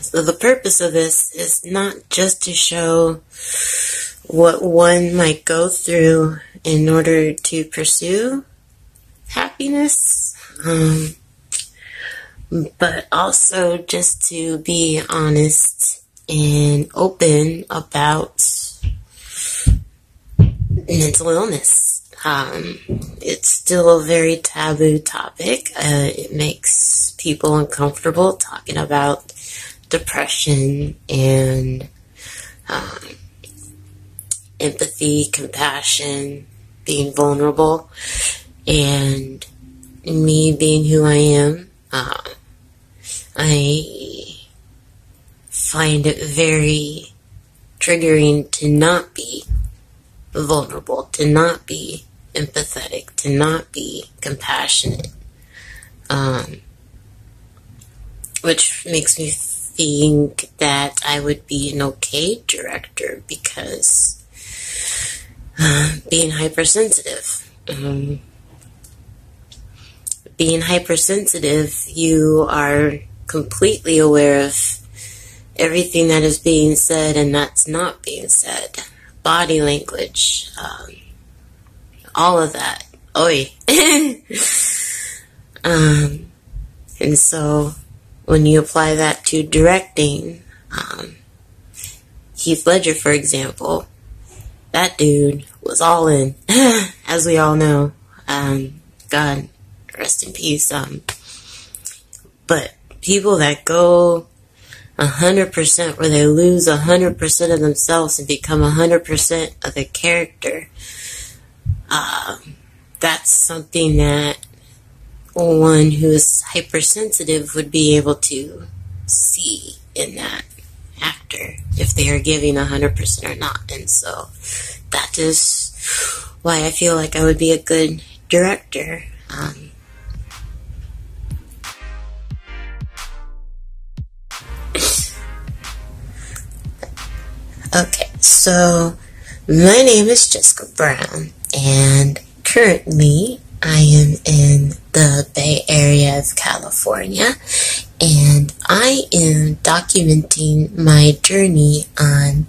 So the purpose of this is not just to show what one might go through in order to pursue happiness, but also just to be honest and open about mental illness. It's still a very taboo topic. It makes people uncomfortable talking about depression and empathy, compassion, being vulnerable, and me being who I am. I find it very triggering to not be vulnerable, to not be empathetic, to not be compassionate, which makes me think that I would be an okay director because being hypersensitive. Being hypersensitive, you are completely aware of everything that is being said and that's not being said. Body language, all of that. Oi. And so when you apply that to directing, Heath Ledger, for example, that dude was all in, as we all know. God, rest in peace. But people that go 100%, where they lose 100% of themselves and become 100% of the character, that's something that one who is hypersensitive would be able to see in that actor, if they are giving 100% or not. And so that is why I feel like I would be a good director. Okay, so my name is Jessica Brown, and currently I am in the Bay Area of California, and I am documenting my journey on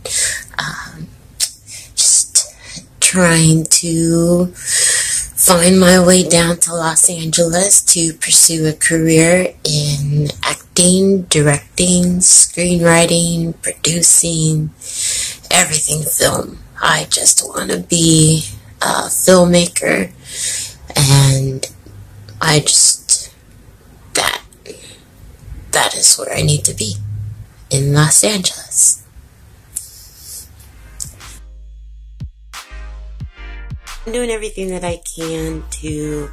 just trying to find my way down to Los Angeles to pursue a career in acting, directing, screenwriting, producing, everything film. I just want to be a filmmaker, and I just, that is where I need to be, in Los Angeles. I'm doing everything that I can to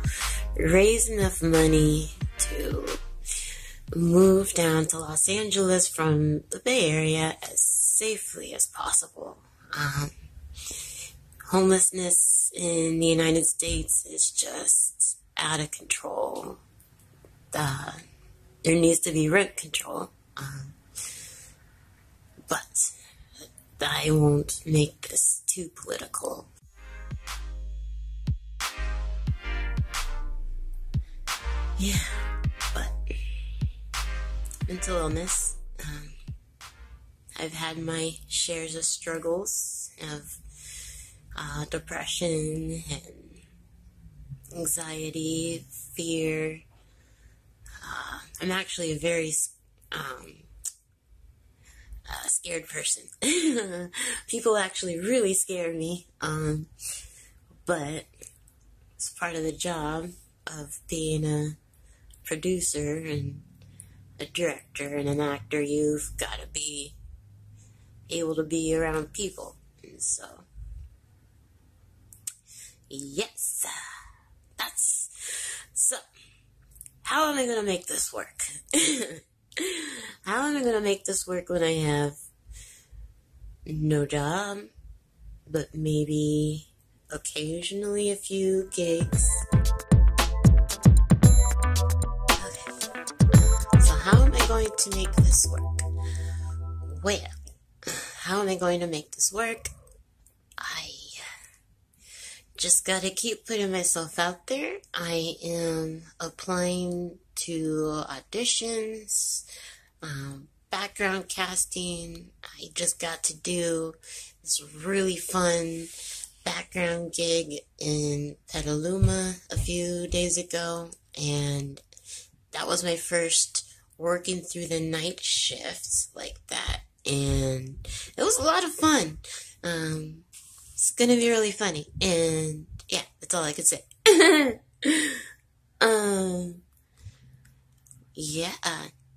raise enough money to move down to Los Angeles from the Bay Area as safely as possible. Homelessness in the United States is just out of control. There needs to be rent control. But I won't make this too political. Yeah, but mental illness, I've had my shares of struggles, of depression and anxiety, fear. I'm actually a very scared person. People actually really scare me, but it's part of the job of being a producer and a director and an actor. You've got to be able to be around people. And so, yes, so how am I going to make this work? How am I going to make this work when I have no job, but maybe occasionally a few gigs. Okay. So how am I going to make this work? Well, how am I going to make this work? I just gotta keep putting myself out there. I am applying to auditions, background casting. I just got to do this really fun background gig in Petaluma a few days ago, and that was my first working through the night shifts like that, and it was a lot of fun. It's gonna be really funny, and yeah, that's all I can say.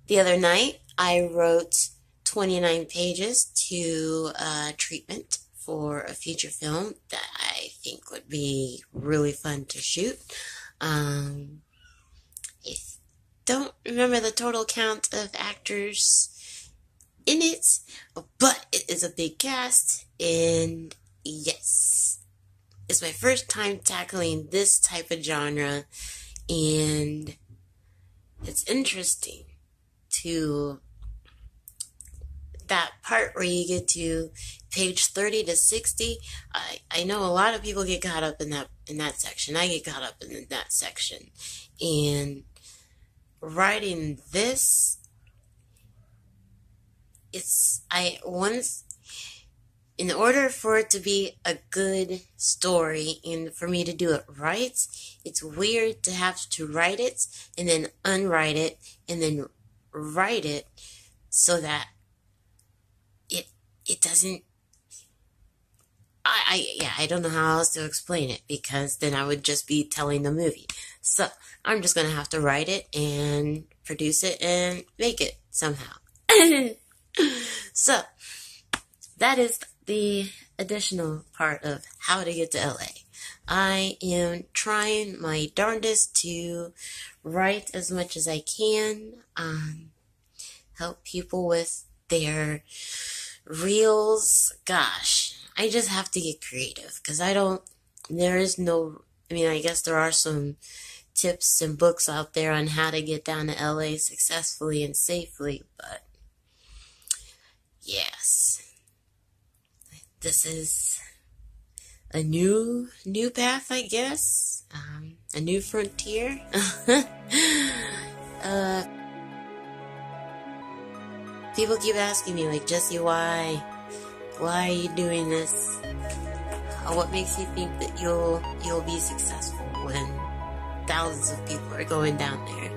The other night I wrote 29 pages to treatment for a feature film that I think would be really fun to shoot. I don't remember the total count of actors in it, but it is a big cast, and yes, it's my first time tackling this type of genre, and it's interesting to that part where you get to page 30 to 60. I know a lot of people get caught up in that section. I get caught up in that section, and writing this, in order for it to be a good story and for me to do it right, it's weird to have to write it and then unwrite it and then write it so that it doesn't. I don't know how else to explain it, because then I would just be telling the movie. So I'm just gonna have to write it and produce it and make it somehow. So that is the additional part of how to get to LA. I am trying my darndest to write as much as I can, help people with their reels. Gosh, I just have to get creative, because I guess there are some tips and books out there on how to get down to LA successfully and safely, but yes, this is a new path, I guess, a new frontier. People keep asking me, like, Jesse, why are you doing this? What makes you think that you'll be successful when thousands of people are going down there?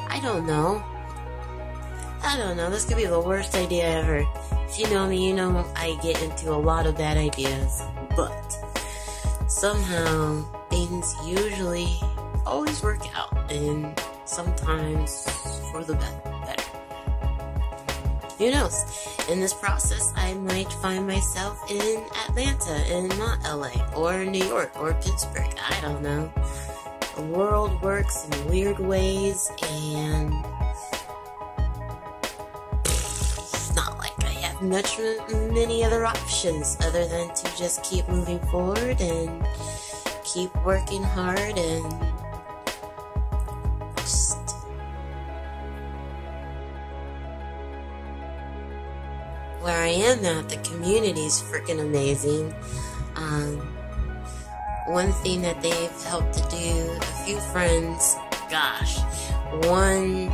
I don't know. This could be the worst idea ever. If you know me, you know I get into a lot of bad ideas, but somehow things usually always work out, and sometimes for the better. Who knows? In this process, I might find myself in Atlanta and not LA, or New York, or Pittsburgh. I don't know. The world works in weird ways, and it's not like I have many other options other than to just keep moving forward and keep working hard and just where I am at, the community is freaking amazing. One thing that they've helped to do, a few friends, gosh, 1,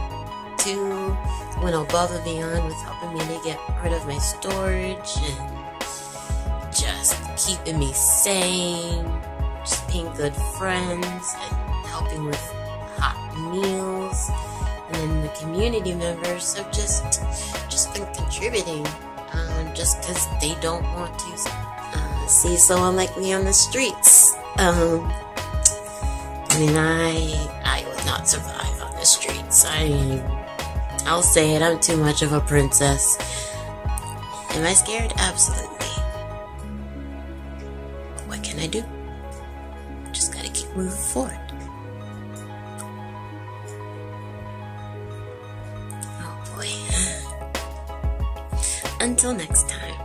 2, went above and beyond with helping me to get rid of my storage and just keeping me sane, just being good friends and helping with hot meals. And then the community members have just been contributing, just because they don't want to see someone like me on the streets. I would not survive on the streets. I'll say it, I'm too much of a princess. Am I scared? Absolutely. What can I do? Just gotta keep moving forward. Oh boy. Until next time.